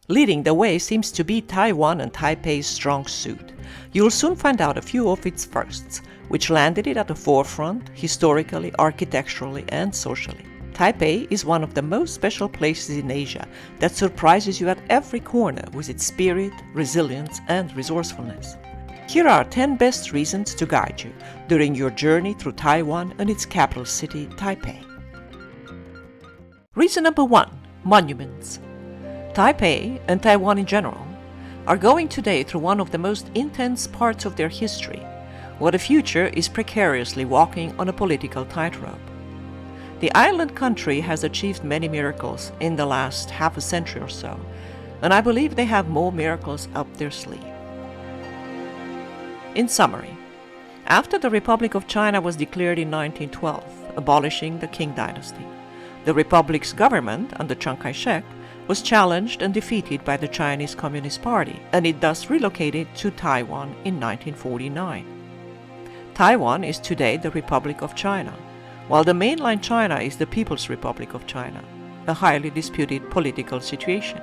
Leading the way seems to be Taiwan and Taipei's strong suit. You'll soon find out a few of its firsts, which landed it at the forefront historically, architecturally, and socially. Taipei is one of the most special places in Asia that surprises you at every corner with its spirit, resilience, and resourcefulness. Here are 10 best reasons to guide you during your journey through Taiwan and its capital city, Taipei. Reason number 1. Monuments. Taipei, and Taiwan in general, are going today through one of the most intense parts of their history, where the future is precariously walking on a political tightrope. The island country has achieved many miracles in the last half a century or so, and I believe they have more miracles up their sleeve. In summary, after the Republic of China was declared in 1912, abolishing the Qing dynasty, the Republic's government under Chiang Kai-shek was challenged and defeated by the Chinese Communist Party, and it thus relocated to Taiwan in 1949. Taiwan is today the Republic of China, while the mainland China is the People's Republic of China, a highly disputed political situation.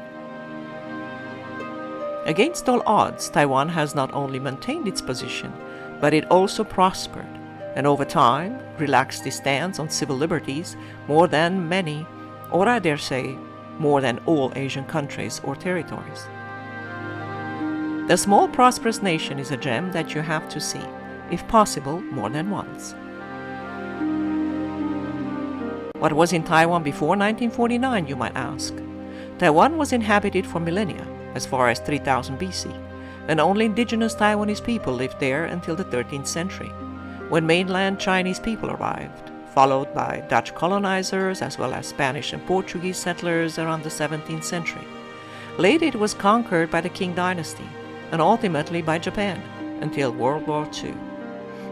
Against all odds, Taiwan has not only maintained its position, but it also prospered, and over time relaxed its stance on civil liberties more than many, or I dare say, more than all Asian countries or territories. The small prosperous nation is a gem that you have to see, if possible, more than once. What was in Taiwan before 1949, you might ask? Taiwan was inhabited for millennia, as far as 3000 BC, and only indigenous Taiwanese people lived there until the 13th century, when mainland Chinese people arrived, followed by Dutch colonizers as well as Spanish and Portuguese settlers around the 17th century. Later it was conquered by the Qing dynasty, and ultimately by Japan, until World War II.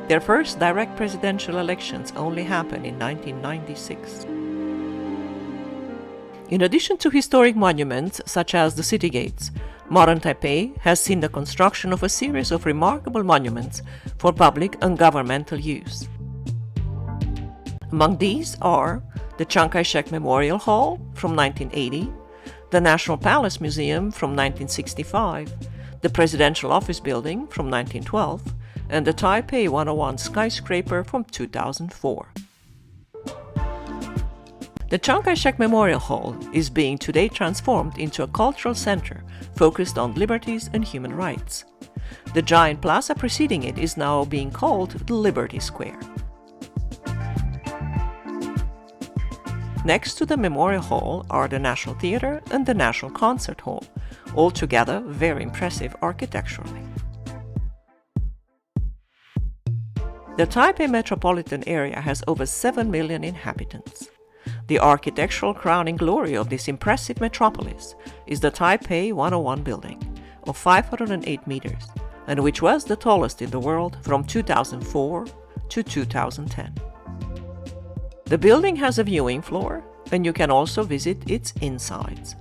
Their first direct presidential elections only happened in 1996. In addition to historic monuments such as the city gates, modern Taipei has seen the construction of a series of remarkable monuments for public and governmental use. Among these are the Chiang Kai-shek Memorial Hall from 1980, the National Palace Museum from 1965, the Presidential Office Building from 1912, and the Taipei 101 skyscraper from 2004. The Chiang Kai-shek Memorial Hall is being today transformed into a cultural center focused on liberties and human rights. The giant plaza preceding it is now being called the Liberty Square. Next to the Memorial Hall are the National Theatre and the National Concert Hall, altogether very impressive architecturally. The Taipei metropolitan area has over 7 million inhabitants. The architectural crowning glory of this impressive metropolis is the Taipei 101 building, of 508 meters, and which was the tallest in the world from 2004 to 2010. The building has a viewing floor, and you can also visit its insides.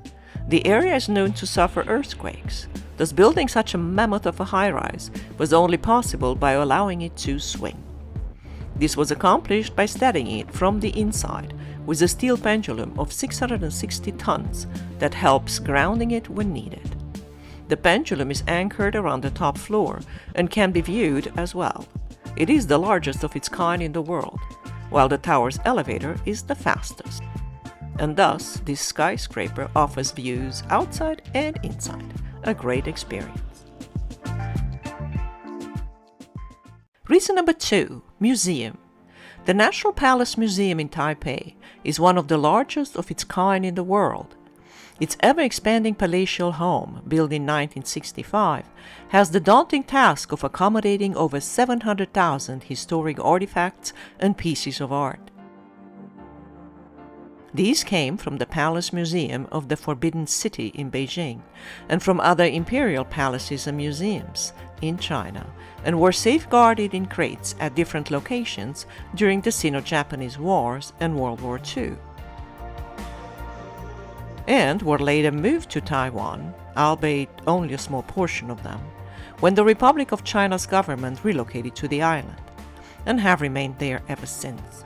The area is known to suffer earthquakes, thus building such a mammoth of a high-rise was only possible by allowing it to swing. This was accomplished by steadying it from the inside with a steel pendulum of 660 tons that helps grounding it when needed. The pendulum is anchored around the top floor and can be viewed as well. It is the largest of its kind in the world, while the tower's elevator is the fastest. And thus, this skyscraper offers views outside and inside, a great experience. Reason number 2, museum. The National Palace Museum in Taipei is one of the largest of its kind in the world. Its ever-expanding palatial home, built in 1965, has the daunting task of accommodating over 700,000 historic artifacts and pieces of art. These came from the Palace Museum of the Forbidden City in Beijing and from other imperial palaces and museums in China, and were safeguarded in crates at different locations during the Sino-Japanese Wars and World War II, and were later moved to Taiwan, albeit only a small portion of them, when the Republic of China's government relocated to the island, and have remained there ever since.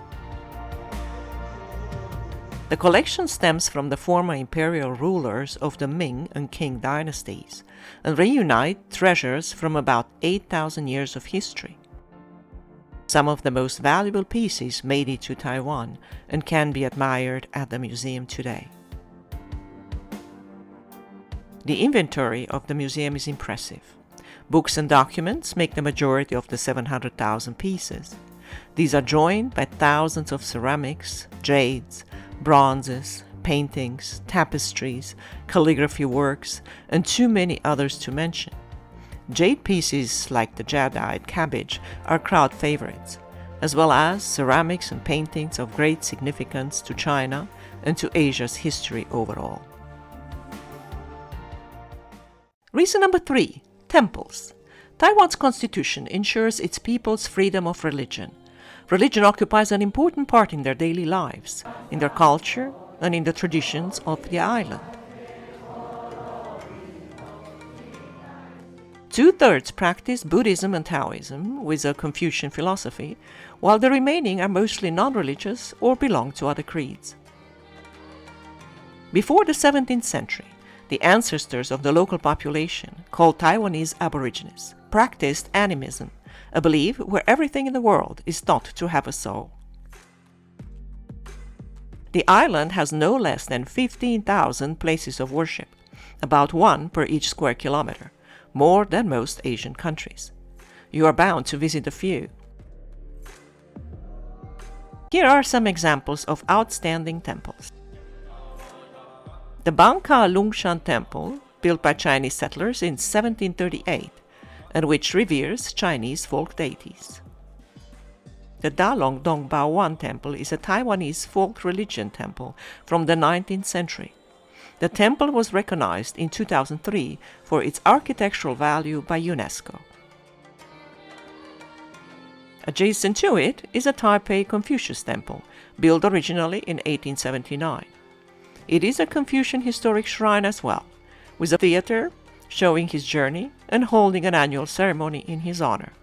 The collection stems from the former imperial rulers of the Ming and Qing dynasties and reunite treasures from about 8,000 years of history. Some of the most valuable pieces made it to Taiwan and can be admired at the museum today. The inventory of the museum is impressive. Books and documents make the majority of the 700,000 pieces. These are joined by thousands of ceramics, jades, bronzes, paintings, tapestries, calligraphy works, and too many others to mention. Jade pieces like the jadeite cabbage are crowd favorites, as well as ceramics and paintings of great significance to China and to Asia's history overall. Reason number 3, temples. Taiwan's constitution ensures its people's freedom of religion. Religion occupies an important part in their daily lives, in their culture, and in the traditions of the island. 2/3 practice Buddhism and Taoism with a Confucian philosophy, while the remaining are mostly non-religious or belong to other creeds. Before the 17th century, the ancestors of the local population, called Taiwanese Aborigines, practiced animism, a belief where everything in the world is thought to have a soul. The island has no less than 15,000 places of worship, about one per each square kilometer, more than most Asian countries. You are bound to visit a few. Here are some examples of outstanding temples. The Bangka Lungshan Temple, built by Chinese settlers in 1738, and which reveres Chinese folk deities. The Dalong Dongbaowan Temple is a Taiwanese folk religion temple from the 19th century. The temple was recognized in 2003 for its architectural value by UNESCO. Adjacent to it is a Taipei Confucius Temple, built originally in 1879. It is a Confucian historic shrine as well, with a theater showing his journey and holding an annual ceremony in his honor.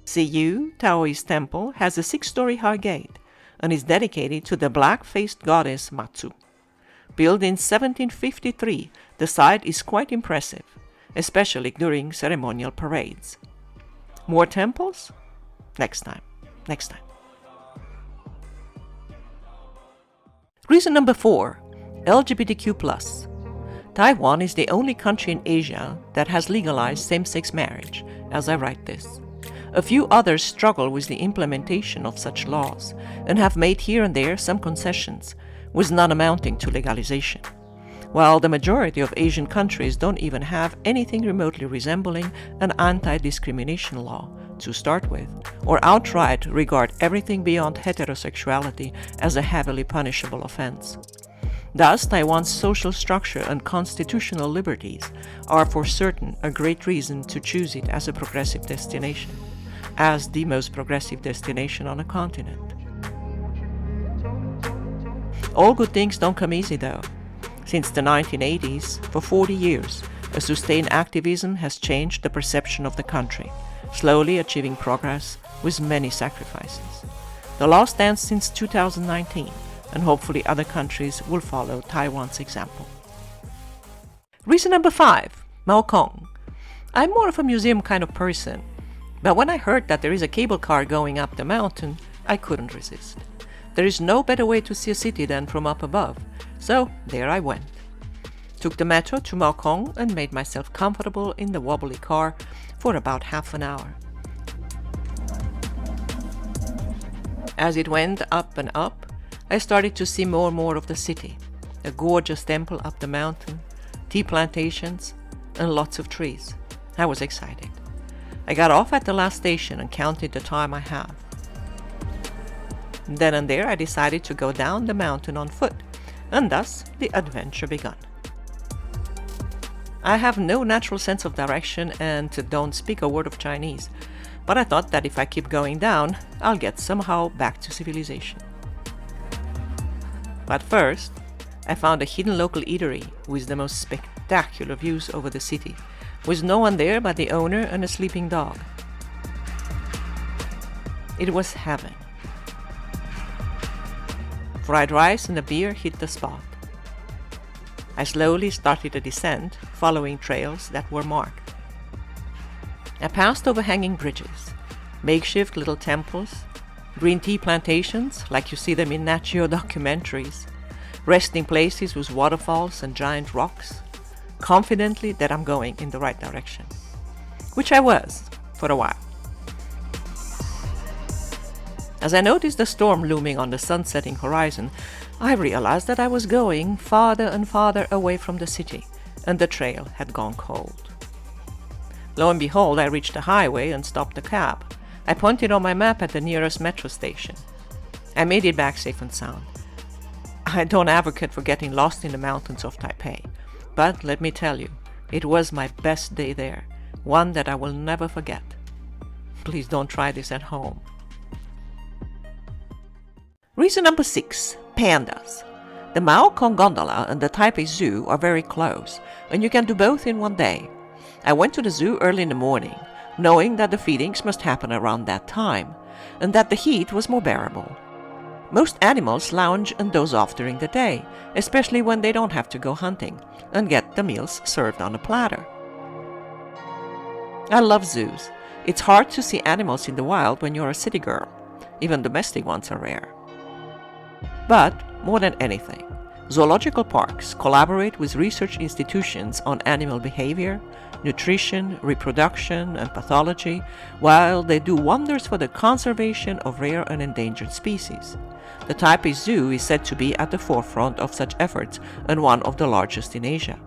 Siyu Taoist Temple has a 6-story high gate and is dedicated to the black-faced goddess Matsu. Built in 1753, the site is quite impressive, especially during ceremonial parades. More temples? Next time. Reason number 4, LGBTQ+. Taiwan is the only country in Asia that has legalized same-sex marriage, as I write this. A few others struggle with the implementation of such laws and have made here and there some concessions, with none amounting to legalization. While the majority of Asian countries don't even have anything remotely resembling an anti-discrimination law to start with, or outright regard everything beyond heterosexuality as a heavily punishable offense. Thus, Taiwan's social structure and constitutional liberties are for certain a great reason to choose it as a progressive destination, as the most progressive destination on a continent. All good things don't come easy though. Since the 1980s, for 40 years, a sustained activism has changed the perception of the country, slowly achieving progress with many sacrifices. The law stands since 2019, and hopefully other countries will follow Taiwan's example. Reason number 5, Maokong. I'm more of a museum kind of person, but when I heard that there is a cable car going up the mountain, I couldn't resist. There is no better way to see a city than from up above, so there I went. Took the metro to Maokong and made myself comfortable in the wobbly car for about half an hour. As it went up and up, I started to see more and more of the city. A gorgeous temple up the mountain, tea plantations, and lots of trees. I was excited. I got off at the last station and counted the time I have. Then and there I decided to go down the mountain on foot, and thus the adventure began. I have no natural sense of direction and don't speak a word of Chinese, but I thought that if I keep going down, I'll get somehow back to civilization. But first, I found a hidden local eatery with the most spectacular views over the city, with no one there but the owner and a sleeping dog. It was heaven. Fried rice and a beer hit the spot. I slowly started a descent, following trails that were marked. I passed overhanging bridges, makeshift little temples, green tea plantations like you see them in Nat Geo documentaries, resting places with waterfalls and giant rocks, confidently that I'm going in the right direction. Which I was, for a while. As I noticed the storm looming on the sun-setting horizon, I realized that I was going farther and farther away from the city, and the trail had gone cold. Lo and behold, I reached the highway and stopped the cab. I pointed on my map at the nearest metro station. I made it back safe and sound. I don't advocate for getting lost in the mountains of Taipei, but let me tell you, it was my best day there, one that I will never forget. Please don't try this at home. Reason number 6, pandas. The Mao Kong Gondola and the Taipei Zoo are very close, and you can do both in one day. I went to the zoo early in the morning, knowing that the feedings must happen around that time, and that the heat was more bearable. Most animals lounge and doze off during the day, especially when they don't have to go hunting, and get the meals served on a platter. I love zoos. It's hard to see animals in the wild when you're a city girl. Even domestic ones are rare. But, more than anything, zoological parks collaborate with research institutions on animal behavior, nutrition, reproduction, and pathology, while they do wonders for the conservation of rare and endangered species. The Taipei Zoo is said to be at the forefront of such efforts and one of the largest in Asia.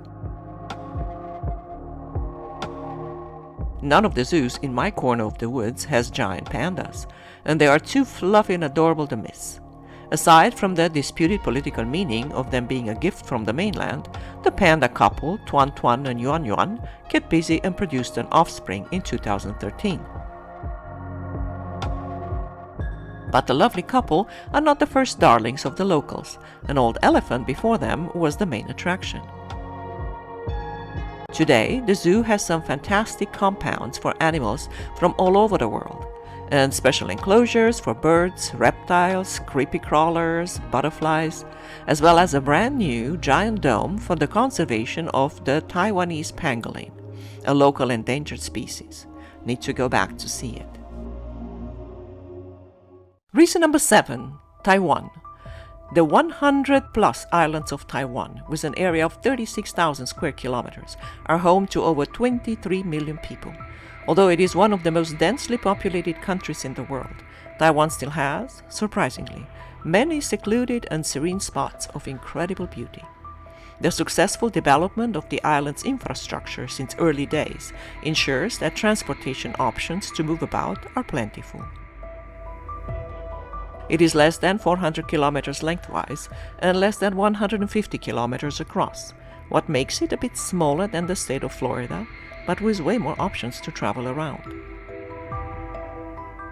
None of the zoos in my corner of the woods has giant pandas, and they are too fluffy and adorable to miss. Aside from the disputed political meaning of them being a gift from the mainland, the panda couple, Tuan Tuan and Yuan Yuan, kept busy and produced an offspring in 2013. But the lovely couple are not the first darlings of the locals. An old elephant before them was the main attraction. Today, the zoo has some fantastic compounds for animals from all over the world, and special enclosures for birds, reptiles, creepy crawlers, butterflies, as well as a brand new giant dome for the conservation of the Taiwanese pangolin, a local endangered species. Need to go back to see it. Reason number 7, Taiwan. The 100-plus islands of Taiwan, with an area of 36,000 square kilometers, are home to over 23 million people. Although it is one of the most densely populated countries in the world, Taiwan still has, surprisingly, many secluded and serene spots of incredible beauty. The successful development of the island's infrastructure since early days ensures that transportation options to move about are plentiful. It is less than 400 kilometers lengthwise and less than 150 kilometers across, what makes it a bit smaller than the state of Florida, but with way more options to travel around.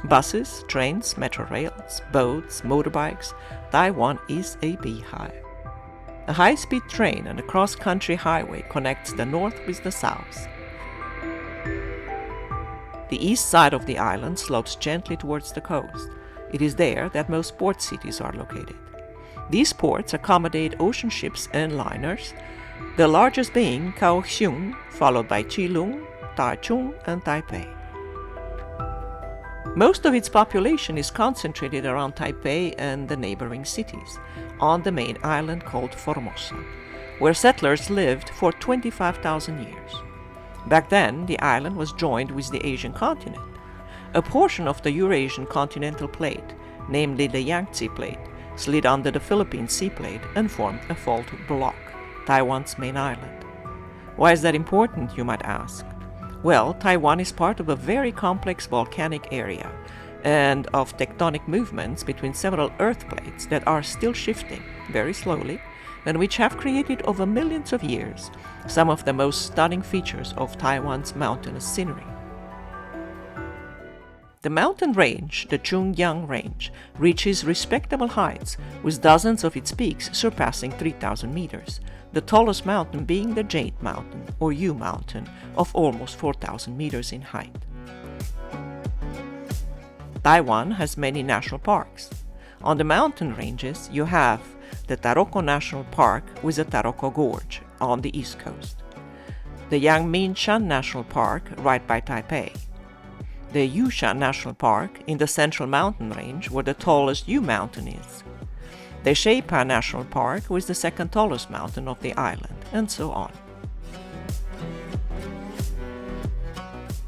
Buses, trains, metro rails, boats, motorbikes, Taiwan is a beehive. A high-speed train and a cross-country highway connects the north with the south. The east side of the island slopes gently towards the coast. It is there that most port cities are located. These ports accommodate ocean ships and liners, the largest being Kaohsiung, followed by Keelung, Taichung, and Taipei. Most of its population is concentrated around Taipei and the neighboring cities, on the main island called Formosa, where settlers lived for 25,000 years. Back then, the island was joined with the Asian continent. A portion of the Eurasian continental plate, namely the Yangtze plate, slid under the Philippine Sea plate and formed a fault block, Taiwan's main island. Why is that important, you might ask? Well, Taiwan is part of a very complex volcanic area and of tectonic movements between several earth plates that are still shifting very slowly and which have created over millions of years some of the most stunning features of Taiwan's mountainous scenery. The mountain range, the Chungyang Range, reaches respectable heights, with dozens of its peaks surpassing 3,000 meters, the tallest mountain being the Jade Mountain, or Yu Mountain, of almost 4,000 meters in height. Taiwan has many national parks. On the mountain ranges, you have the Taroko National Park with the Taroko Gorge on the east coast, the Yangmingshan National Park right by Taipei, the Yushan National Park in the central mountain range where the tallest Yu Mountain is, the Sheipa National Park with the second tallest mountain of the island, and so on.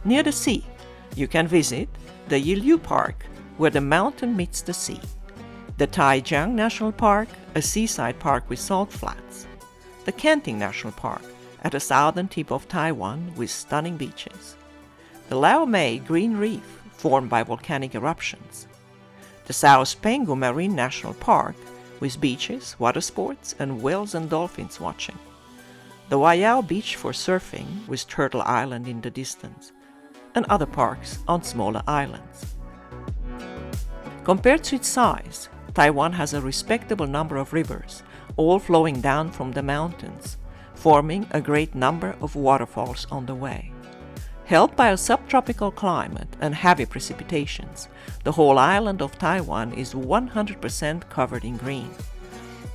Near the sea, you can visit the Yilyu Park, where the mountain meets the sea, the Taijiang National Park, a seaside park with salt flats, the Kenting National Park, at the southern tip of Taiwan with stunning beaches, the Laomei Green Reef, formed by volcanic eruptions, the South Penghu Marine National Park, with beaches, water sports, and whales and dolphins watching, the Waiao Beach for surfing, with Turtle Island in the distance, and other parks on smaller islands. Compared to its size, Taiwan has a respectable number of rivers, all flowing down from the mountains, forming a great number of waterfalls on the way. Helped by a subtropical climate and heavy precipitations, the whole island of Taiwan is 100% covered in green.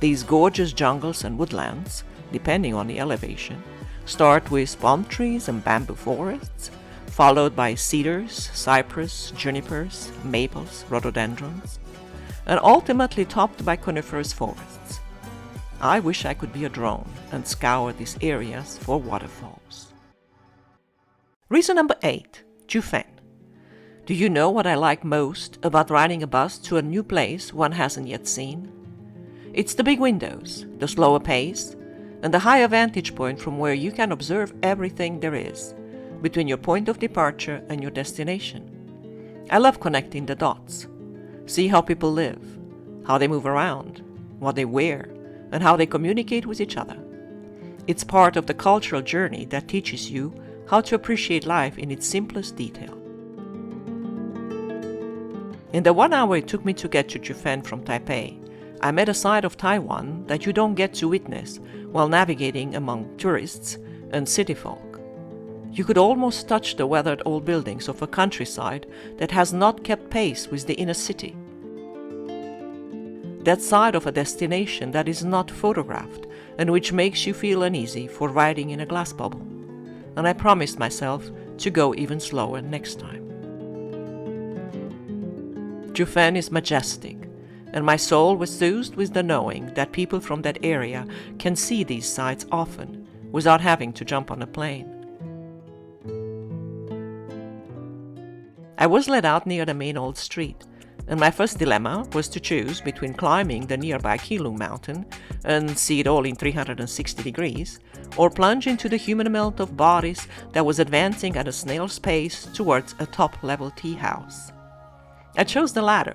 These gorgeous jungles and woodlands, depending on the elevation, start with palm trees and bamboo forests, followed by cedars, cypress, junipers, maples, rhododendrons, and ultimately topped by coniferous forests. I wish I could be a drone and scour these areas for waterfalls. Reason number 8, Jufen. Do you know what I like most about riding a bus to a new place one hasn't yet seen? It's the big windows, the slower pace, and the higher vantage point from where you can observe everything there is between your point of departure and your destination. I love connecting the dots. See how people live, how they move around, what they wear, and how they communicate with each other. It's part of the cultural journey that teaches you how to appreciate life in its simplest detail. In the 1 hour it took me to get to Jufen from Taipei, I met a side of Taiwan that you don't get to witness while navigating among tourists and city folk. You could almost touch the weathered old buildings of a countryside that has not kept pace with the inner city. That side of a destination that is not photographed and which makes you feel uneasy for riding in a glass bubble. And I promised myself to go even slower next time. Jufen is majestic, and my soul was soothed with the knowing that people from that area can see these sights often without having to jump on a plane. I was led out near the main old street, and my first dilemma was to choose between climbing the nearby Keelung mountain and see it all in 360 degrees, or plunge into the human melt of bodies that was advancing at a snail's pace towards a top-level tea house. I chose the latter,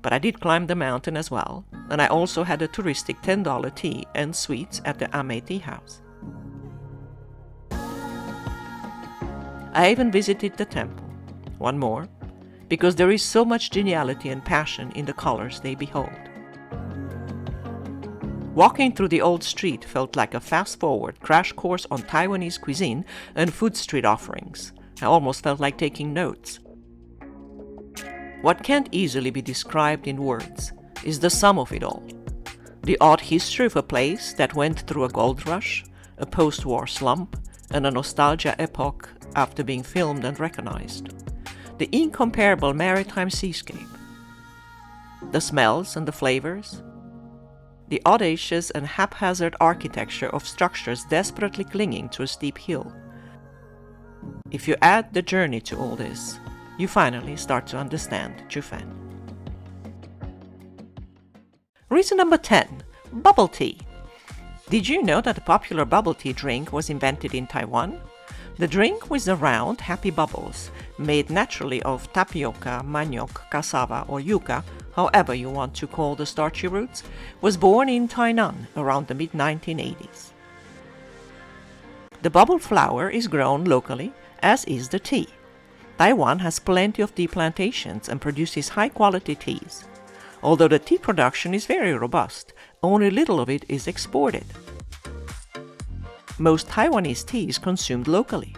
but I did climb the mountain as well, and I also had a touristic $10 tea and sweets at the Ame Tea House. I even visited the temple, one more, because there is so much geniality and passion in the colors they behold. Walking through the old street felt like a fast-forward crash course on Taiwanese cuisine and food street offerings. I almost felt like taking notes. What can't easily be described in words is the sum of it all. The odd history of a place that went through a gold rush, a post-war slump, and a nostalgia epoch after being filmed and recognized. The incomparable maritime seascape, the smells and the flavors, the audacious and haphazard architecture of structures desperately clinging to a steep hill. If you add the journey to all this, you finally start to understand Jufen. Reason number 10, bubble tea. Did you know that the popular bubble tea drink was invented in Taiwan? The drink with the round, happy bubbles, made naturally of tapioca, manioc, cassava, or yucca, however you want to call the starchy roots, was born in Tainan around the mid-1980s. The bubble flower is grown locally, as is the tea. Taiwan has plenty of tea plantations and produces high-quality teas. Although the tea production is very robust, only little of it is exported. Most Taiwanese tea is consumed locally.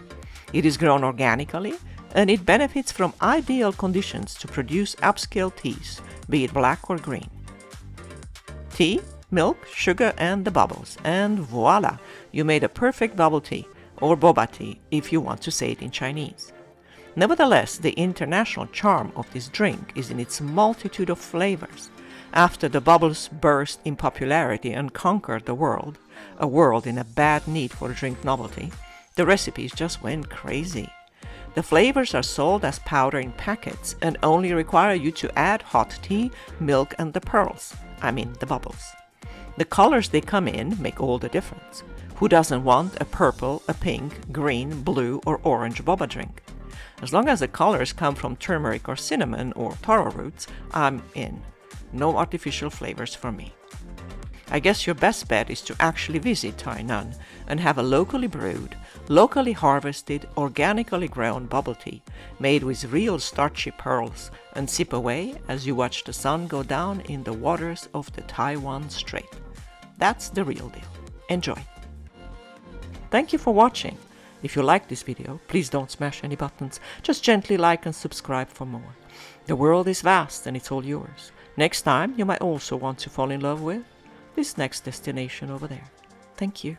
It is grown organically, and it benefits from ideal conditions to produce upscale teas, be it black or green. Tea, milk, sugar, and the bubbles. And voila! You made a perfect bubble tea, or boba tea, if you want to say it in Chinese. Nevertheless, the international charm of this drink is in its multitude of flavors. After the bubbles burst in popularity and conquered the world, a world in a bad need for drink novelty, the recipes just went crazy. The flavors are sold as powder in packets and only require you to add hot tea, milk, and the pearls. I mean the bubbles. The colors they come in make all the difference. Who doesn't want a purple, a pink, green, blue, or orange boba drink? As long as the colors come from turmeric or cinnamon or taro roots, I'm in. No artificial flavors for me. I guess your best bet is to actually visit Tainan and have a locally brewed, locally harvested, organically grown bubble tea made with real starchy pearls and sip away as you watch the sun go down in the waters of the Taiwan Strait. That's the real deal. Enjoy! Thank you for watching. If you like this video, please don't smash any buttons. Just gently like and subscribe for more. The world is vast and it's all yours. Next time, you might also want to fall in love with this next destination over there. Thank you.